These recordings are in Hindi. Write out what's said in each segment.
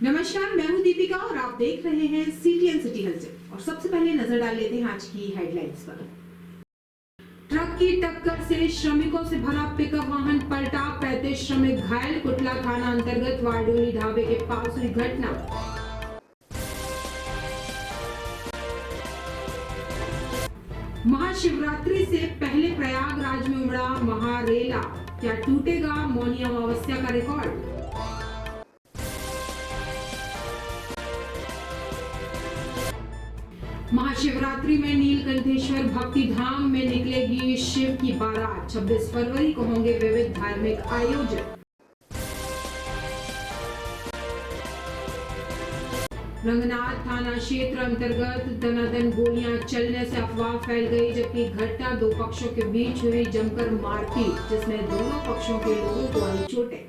नमस्कार, मैं हूं दीपिका और आप देख रहे हैं CTN सिटी हलचल। और सबसे पहले नजर डाल लेते हैं आज की हेडलाइंस पर। ट्रक की टक्कर से श्रमिकों से भरा पिकअप वाहन पलटा, 35 श्रमिक घायल। कुटला थाना अंतर्गत वारडोली ढाबे के पास हुई घटना। महाशिवरात्रि से पहले प्रयागराज में उमड़ा महारेला, क्या टूटेगा मौनी अमावस्या का रिकॉर्ड। महाशिवरात्रि में नीलकंठेश्वर भक्ति धाम में निकलेगी शिव की बारात। 26 फरवरी को होंगे विविध धार्मिक आयोजन। रंगनाथ थाना क्षेत्र अंतर्गत दनादन गोलियां चलने से अफवाह फैल गई, जबकि घटना दो पक्षों के बीच हुई जमकर मारपीट, जिसमें दोनों पक्षों के लोगों को आई चोटें।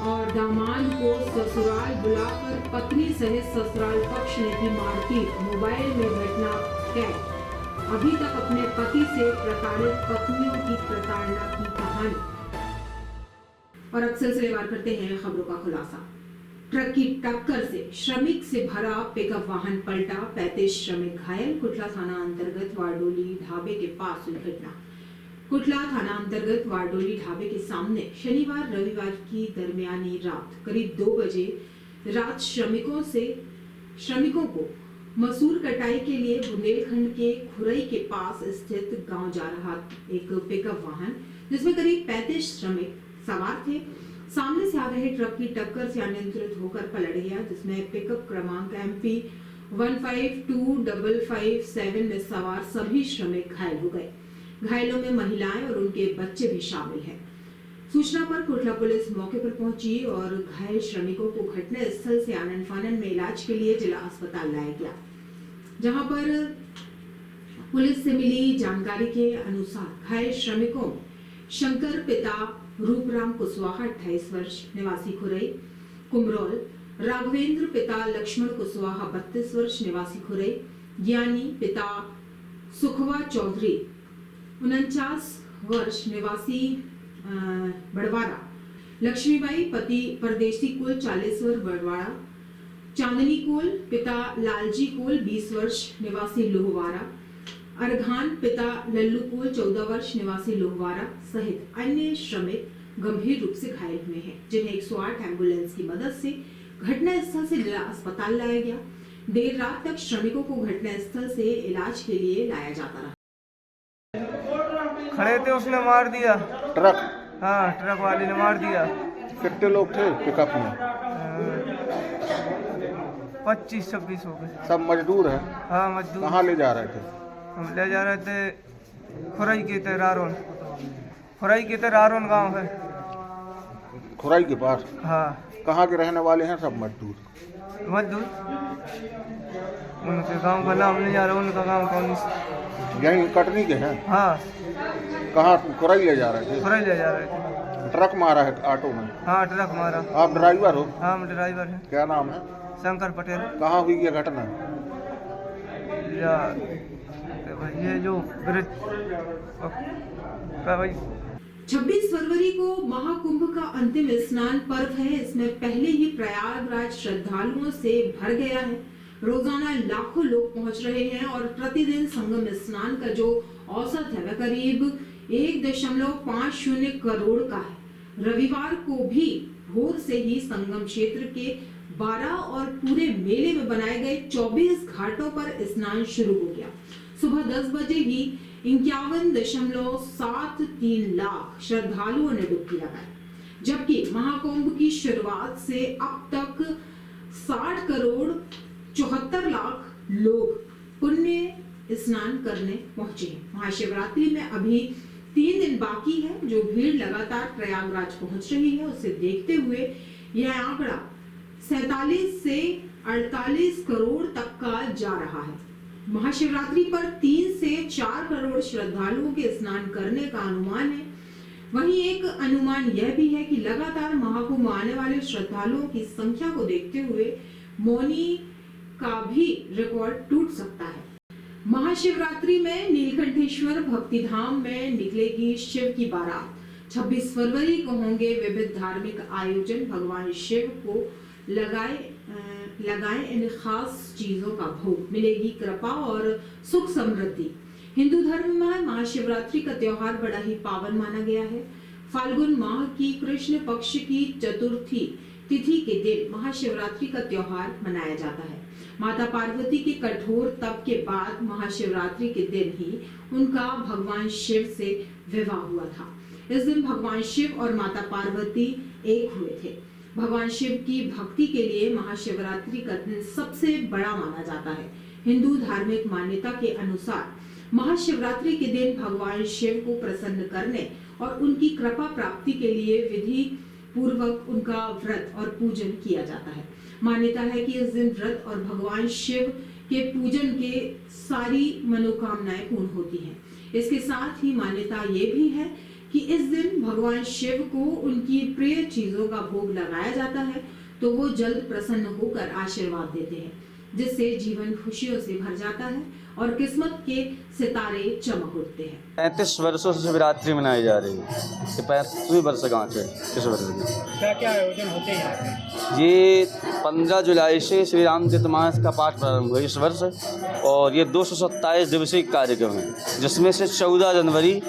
और दामाद को ससुराल बुलाकर पत्नी सहित ससुराल पक्ष ने की मारपीट, मोबाइल में घटना कैद। अभी तक अपने पति से प्रताड़ित पत्नियों की प्रताड़ना की कहानी। और अब सिलसिलेवार करते हैं खबरों का खुलासा। ट्रक की टक्कर से श्रमिक से भरा पिकअप वाहन पलटा, 35 श्रमिक घायल। कुटला थाना अंतर्गत वारडोली ढाबे के पास हुई घटना। कुटला थाना अंतर्गत वारडोली ढाबे के सामने शनिवार रविवार की दरमियानी रात करीब 2 बजे रात श्रमिकों को मसूर कटाई के लिए बुंदेलखंड के खुरई के पास स्थित गांव जा रहा एक पिकअप वाहन, जिसमें करीब 35 श्रमिक सवार थे, सामने से आ रहे ट्रक की टक्कर से अनियंत्रित होकर पलट गया, जिसमें पिकअप क्रमांक MP 152557 में सवार सभी श्रमिक घायल हो गए। घायलों में महिलाएं और उनके बच्चे भी शामिल हैं। सूचना पर कुटला पुलिस मौके पर पहुंची और घायल श्रमिकों को घटना स्थल से आनन फानन में इलाज के लिए जिला अस्पताल लाया गया, जहां पर पुलिस से मिली जानकारी के अनुसार घायल श्रमिकों शंकर पिता रूपराम कुशवाहा 28 वर्ष निवासी खुरई कुमरोल, राघवेंद्र पिता लक्ष्मण कुशवाहा 32 वर्ष निवासी खुरई, ज्ञानी पिता सुखवा चौधरी 49 वर्ष निवासी बड़वाड़ा, लक्ष्मीबाई पति परदेशी कुल 40 वर्ष बड़वाड़ा, चांदनी कुल पिता लालजी कुल 20 वर्ष निवासी लोहवाड़ा, अरघान पिता लल्लू कुल 14 वर्ष निवासी लोहवाड़ा सहित अन्य श्रमिक गंभीर रूप से घायल हुए हैं, जिन्हें 108 एम्बुलेंस की मदद से घटना स्थल से जिला अस्पताल लाया गया। देर रात तक श्रमिकों को घटना स्थल से इलाज के लिए लाया जाता रहा। खड़े थे, उसने मार दिया ट्रक। हाँ, ट्रक वाले ने मार दिया। कितने लोग थे पिकअप में? 25-26 हो गए। सब मजदूर है? हाँ, मजदूर। कहाँ ले जा रहे थे? हम ले जा रहे थे खुरई के रारोन गांव है, खुराई के पास। हाँ। कहाँ के रहने वाले हैं सब मजदूर? उनके गांव का नाम नहीं जा रहा, उनका गांव कौन? यहीं कटनी के हैं? हाँ। कहाँ खुराई ले जा रहे थे? खुरई ले जा रहे थे। ट्रक मारा है ऑटो में? हाँ, ट्रक मारा। आप ड्राइवर हो? हाँ, हम ड्राइवर हैं। क्या नाम है? शंकर पटेल। कहाँ हुई ये घटना? ये जो 26 फरवरी को महाकुंभ का अंतिम स्नान पर्व है। इसमें पहले ही प्रयागराज श्रद्धालुओं से भर गया है। रोजाना लाखों लोग पहुंच रहे हैं और प्रतिदिन संगम स्नान का जो औसत है वह करीब 1.50 करोड़ का है। रविवार को भी भोर से ही संगम क्षेत्र के 12 और पूरे मेले में बनाए गए 24 घाटों पर स्नान शुरू हो गया। सुबह 10 बजे ही 51.73 लाख श्रद्धालुओं ने डुबकी लगाई, जबकि महाकुंभ की शुरुआत से अब तक 60 करोड़ 74 लाख लोग पुण्य स्नान करने पहुंचे हैं। महाशिवरात्रि में अभी 3 दिन बाकी है। जो भीड़ लगातार प्रयागराज पहुंच रही है, उसे देखते हुए यह आंकड़ा 47 से 48 करोड़ तक का जा रहा है। महाशिवरात्रि पर 3 से 4 करोड़ श्रद्धालुओं के स्नान करने का अनुमान है। वहीं एक अनुमान यह भी है कि लगातार महाकुंभ आने वाले श्रद्धालुओं की संख्या को देखते हुए मौनी का भी रिकॉर्ड टूट सकता है। महाशिवरात्रि में नीलकंठेश्वर भक्ति धाम में निकलेगी शिव की बारात। 26 फरवरी को होंगे विविध धार्मिक आयोजन। भगवान शिव को लगाए इन खास चीजों का भोग, मिलेगी कृपा और सुख समृद्धि। हिंदू धर्म में महाशिवरात्रि का त्योहार बड़ा ही पावन माना गया है। फाल्गुन माह की कृष्ण पक्ष की चतुर्थी तिथि के दिन महाशिवरात्रि का त्योहार मनाया जाता है। माता पार्वती के कठोर तप के बाद महाशिवरात्रि के दिन ही उनका भगवान शिव से विवाह हुआ था। इस दिन भगवान शिव और माता पार्वती एक हुए थे। भगवान शिव की भक्ति के लिए महाशिवरात्रि का दिन सबसे बड़ा माना जाता है। हिंदू धार्मिक मान्यता के अनुसार महाशिवरात्रि के दिन भगवान शिव को प्रसन्न करने और उनकी कृपा प्राप्ति के लिए विधि पूर्वक उनका व्रत और पूजन किया जाता है। मान्यता है कि इस दिन व्रत और भगवान शिव के पूजन के सारी मनोकामनाएं पूर्ण होती हैं। इसके साथ ही मान्यता ये भी है कि इस दिन भगवान शिव को उनकी प्रिय चीजों का भोग लगाया जाता है तो वो जल्द प्रसन्न होकर आशीर्वाद देते हैं, जिससे जीवन खुशियों से भर जाता है और किस्मत के सितारे चमक उठते हैं। 35 वर्षों से शिवरात्रि मनाई जा रही है। ये 35वीं वर्षगांठ है इस वर्ष की। क्या क्या आयोजन होते हैं यहाँ पे? ये 15 जुलाई से श्री रामचरितमानस का पाठ प्रारंभ हुआ इस वर्ष, और ये 227 दिवसीय कार्यक्रम है, जिसमें से 14 जनवरी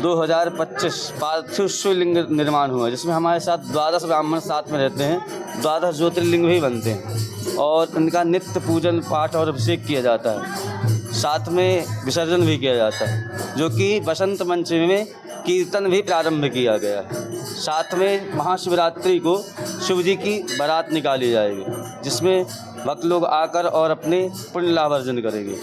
2025 पार्थिव शिवलिंग निर्माण हुआ, जिसमें हमारे साथ 12 ब्राह्मण साथ में रहते हैं, 12 ज्योतिर्लिंग भी बनते हैं और इनका नित्य पूजन पाठ और अभिषेक किया जाता है। साथ में विसर्जन भी किया जाता है, जो कि बसंत पंचमी में कीर्तन भी प्रारंभ किया गया है। साथ में महाशिवरात्रि को शिव जी की बारात निकाली जाएगी, जिसमें भक्त लोग आकर और अपने पुण्य लाभ अर्जन करेंगे।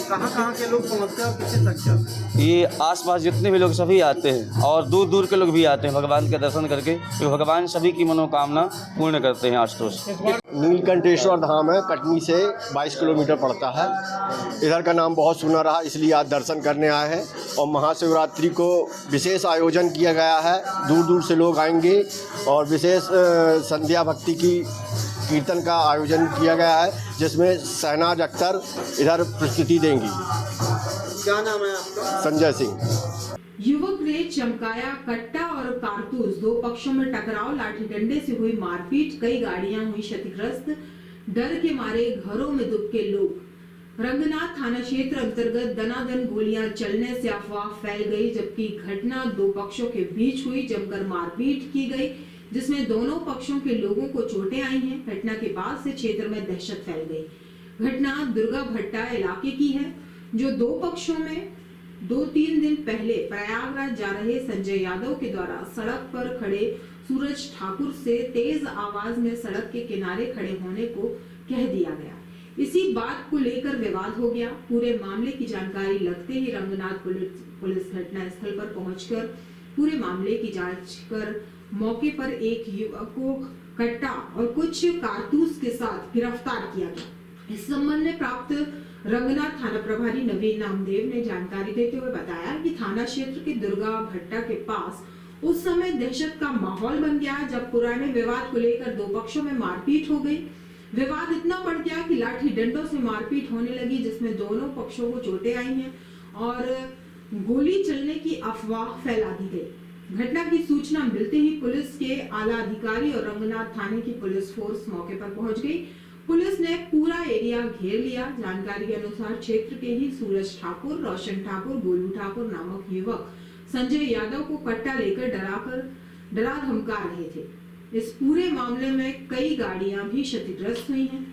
कहाँ के लोग पहुँचते हैं, कितनी संख्या में? ये आसपास जितने भी लोग सभी आते हैं और दूर दूर के लोग भी आते हैं भगवान के दर्शन करके, तो भगवान सभी की मनोकामना पूर्ण करते हैं आशुतोष। नीलकंठेश्वर धाम है, कटनी से 22 किलोमीटर पड़ता है। इधर का नाम बहुत सुना रहा, इसलिए आज दर्शन करने आए हैं। और महाशिवरात्रि को विशेष आयोजन किया गया है, दूर दूर से लोग आएंगे और विशेष संध्या भक्ति की कीर्तन का आयोजन किया गया है, जिसमें शहनाज अख्तर इधर प्रस्तुति देंगी। क्या नाम है आपका? संजय सिंह। युवक ने चमकाया कट्टा और कारतूस, दो पक्षों में टकराव, लाठी डंडे से हुई मारपीट, कई गाड़ियां हुई क्षतिग्रस्त, डर के मारे घरों में दुबके लोग। रंगनाथ थाना क्षेत्र अंतर्गत दनादन गोलियां चलने से अफवाह फैल गई, जबकि घटना दो पक्षों के बीच हुई, जमकर मारपीट की गई, जिसमें दोनों पक्षों के लोगों को चोटें आई हैं। घटना के बाद से क्षेत्र में दहशत फैल गई। घटना दुर्गा भट्टा इलाके की है, जो दो पक्षों में 2-3 दिन पहले प्रयागराज जा रहे संजय यादव के द्वारा सड़क पर खड़े सूरज ठाकुर से तेज आवाज में सड़क के किनारे खड़े होने को कह दिया गया। इसी बात को लेकर विवाद हो गया। पूरे मामले की जानकारी लगते ही रंगनाथ पुलिस घटना स्थल पर पहुंचकर पूरे मामले की जांच कर मौके पर एक युवक को कट्टा और कुछ कारतूस के साथ गिरफ्तार किया गया। इस संबंध में प्राप्त रंगनाथ थाना प्रभारी नवीन नामदेव ने जानकारी देते हुए बताया कि थाना क्षेत्र के दुर्गा भट्टा के पास उस समय दहशत का माहौल बन गया, जब पुराने विवाद को लेकर दो पक्षों में मारपीट हो गई। विवाद इतना बढ़ गया कि लाठी डंडों से मारपीट होने लगी, जिसमें दोनों पक्षों को चोटें आई हैं और गोली चलने की अफवाह फैला दी गई। घटना की सूचना मिलते ही पुलिस के आला अधिकारी और रंगनाथ थाने की पुलिस फोर्स मौके पर पहुंच गई। पुलिस ने पूरा एरिया घेर लिया। जानकारी के अनुसार क्षेत्र के ही सूरज ठाकुर, रोशन ठाकुर, गोलू ठाकुर नामक युवक संजय यादव को कट्टा लेकर डरा धमका रहे थे। इस पूरे मामले में कई गाड़ियां भी क्षतिग्रस्त हुई हैं।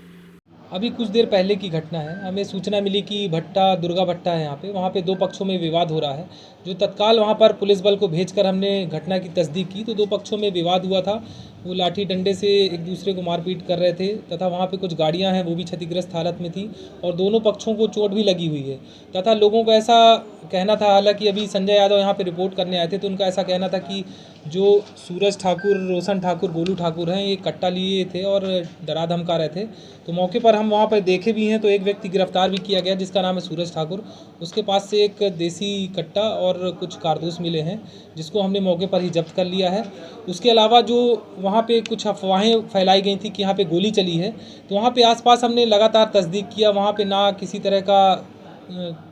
अभी कुछ देर पहले की घटना है। हमें सूचना मिली कि दुर्गा भट्टा है यहाँ पे, वहाँ पे दो पक्षों में विवाद हो रहा है। जो तत्काल वहाँ पर पुलिस बल को भेजकर हमने घटना की तस्दीक की तो दो पक्षों में विवाद हुआ था। वो लाठी डंडे से एक दूसरे को मारपीट कर रहे थे तथा वहाँ पे कुछ गाड़ियाँ हैं वो भी क्षतिग्रस्त हालत में थी और दोनों पक्षों को चोट भी लगी हुई है। तथा लोगों को ऐसा कहना था, हालांकि अभी संजय यादव यहाँ पे रिपोर्ट करने आए थे तो उनका ऐसा कहना था कि जो सूरज ठाकुर, रोशन ठाकुर, गोलू ठाकुर हैं, ये कट्टा लिए थे और डरा धमका रहे थे। तो मौके पर हम वहाँ पर देखे भी हैं तो एक व्यक्ति गिरफ्तार भी किया गया जिसका नाम है सूरज ठाकुर। उसके पास से एक देसी कट्टा और कुछ कारतूस मिले हैं, जिसको हमने मौके पर ही जब्त कर लिया है। उसके अलावा जो वहाँ पे कुछ अफवाहें फैलाई गई थी कि यहाँ पे गोली चली है, तो वहाँ पे आसपास हमने लगातार तस्दीक किया, वहाँ पे ना किसी तरह का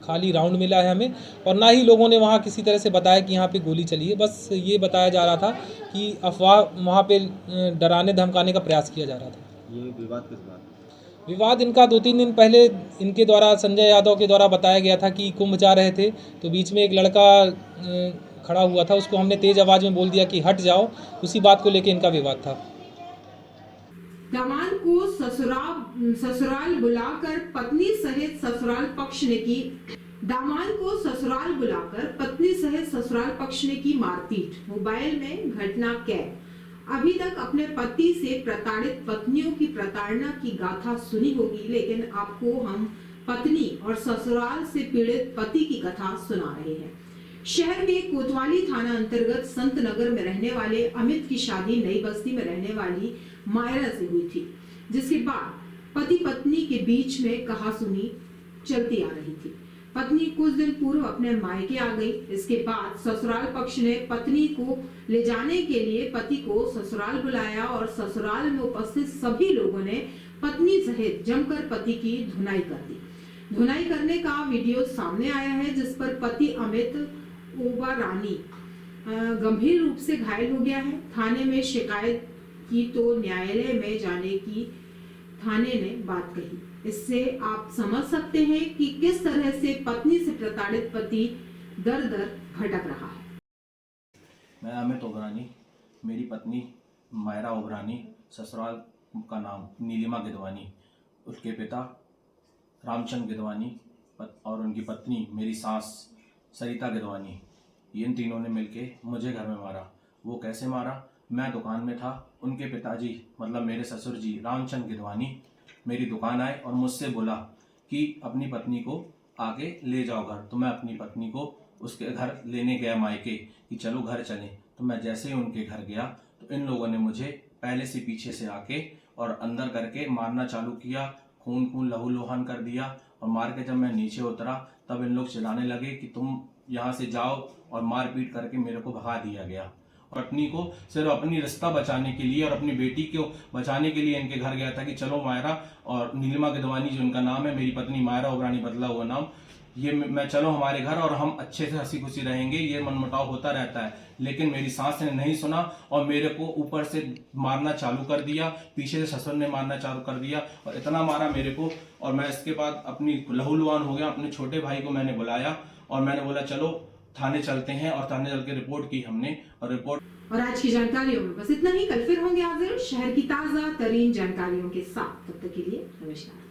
खाली राउंड मिला है हमें, और ना ही लोगों ने वहाँ किसी तरह से बताया कि यहाँ पे गोली चली है। बस ये बताया जा रहा था कि अफवाह वहाँ पे डराने धमकाने का प्रयास किया जा रहा था। ये विवाद किस बात? विवाद इनका 2-3 दिन पहले इनके द्वारा, संजय यादव के द्वारा बताया गया था कि कुंभ जा रहे थे, तो बीच में एक लड़का खड़ा हुआ था, उसको हमने तेज़ आवाज़ में बोल दिया कि हट जाओ। उसी बात को लेकर इनका विवाद था। दामाद को ससुराल बुलाकर पत्नी सहित ससुराल पक्ष ने की दामाद को ससुराल बुलाकर पत्नी सहित ससुराल पक्ष ने की मारपीट। मोबाइल में घटना कैद। अभी तक अपने पति से प्रताड़ित पत्नियों की प्रताड़ना की गाथा सुनी होगी, लेकिन आपको हम पत्नी और ससुराल से पीड़ित पति की कथा सुना रहे हैं। शहर के कोतवाली थाना अंतर्गत संत नगर में रहने वाले अमित की शादी नई बस्ती में रहने वाली मायरा से हुई थी, जिसके बाद पति पत्नी के बीच में कहासुनी चलती आ रही थी। पत्नी कुछ दिन पूर्व अपने मायके आ गई। इसके बाद ससुराल पक्ष ने पत्नी को ले जाने के लिए पति को ससुराल बुलाया और ससुराल में उपस्थित सभी लोगों ने पत्नी सहित जमकर पति की धुनाई कर दी। धुनाई करने का वीडियो सामने आया है, जिस पर पति अमित ओबरानी गंभीर रूप से घायल हो गया है। थाने में शिकायत की तो न्यायालय में जाने की थाने ने बात कही। इससे आप समझ सकते हैं कि किस तरह से पत्नी से प्रताड़ित पति दर दर भटक रहा है। मैं अमित ओबरानी, मेरी पत्नी मायरा ओबरानी, ससुराल का नाम नीलिमा गिदवानी, उसके पिता रामचंद्र गिदवानी और उनकी पत्नी मेरी सास सरिता गिदवानी, इन तीनों ने मिलके मुझे घर में मारा। वो कैसे मारा? मैं दुकान में था, उनके पिताजी मतलब मेरे ससुर जी रामचंद्र गिदवानी मेरी दुकान आए और मुझसे बोला कि अपनी पत्नी को आगे ले जाओ घर। तो मैं अपनी पत्नी को उसके घर लेने गया मायके कि चलो घर चलें। तो मैं जैसे ही उनके घर गया तो इन लोगों ने मुझे पहले से पीछे से आके और अंदर करके मारना चालू किया, खून लहू लुहान कर दिया। और मार के जब मैं नीचे उतरा तब इन लोग चिल्लाने लगे कि तुम यहाँ से जाओ, और मार पीट करके मेरे को भगा दिया गया। पत्नी को सिर्फ अपनी रिश्ता बचाने के लिए और अपनी बेटी को बचाने के लिए इनके घर गया था कि चलो मायरा और नीलिमा गिदवानी जो उनका नाम है, मेरी पत्नी मायरा ओबरानी बदला हुआ नाम, ये मैं चलो हमारे घर और हम अच्छे से हंसी खुशी रहेंगे। ये मनमुटाव होता रहता है, लेकिन मेरी सास ने नहीं सुना और मेरे को ऊपर से मारना चालू कर दिया, पीछे से ससुर ने मारना चालू कर दिया और इतना मारा मेरे को। और मैं इसके बाद अपनी लहूलुहान हो गया। अपने छोटे भाई को मैंने बुलाया और मैंने बोला चलो थाने चलते हैं, और थाने चल के रिपोर्ट की हमने और आज की जानकारियों में बस इतना ही। कल फिर होंगे हाजिर शहर की ताजा तरीन जानकारियों के साथ। तब तक के लिए नमस्कार।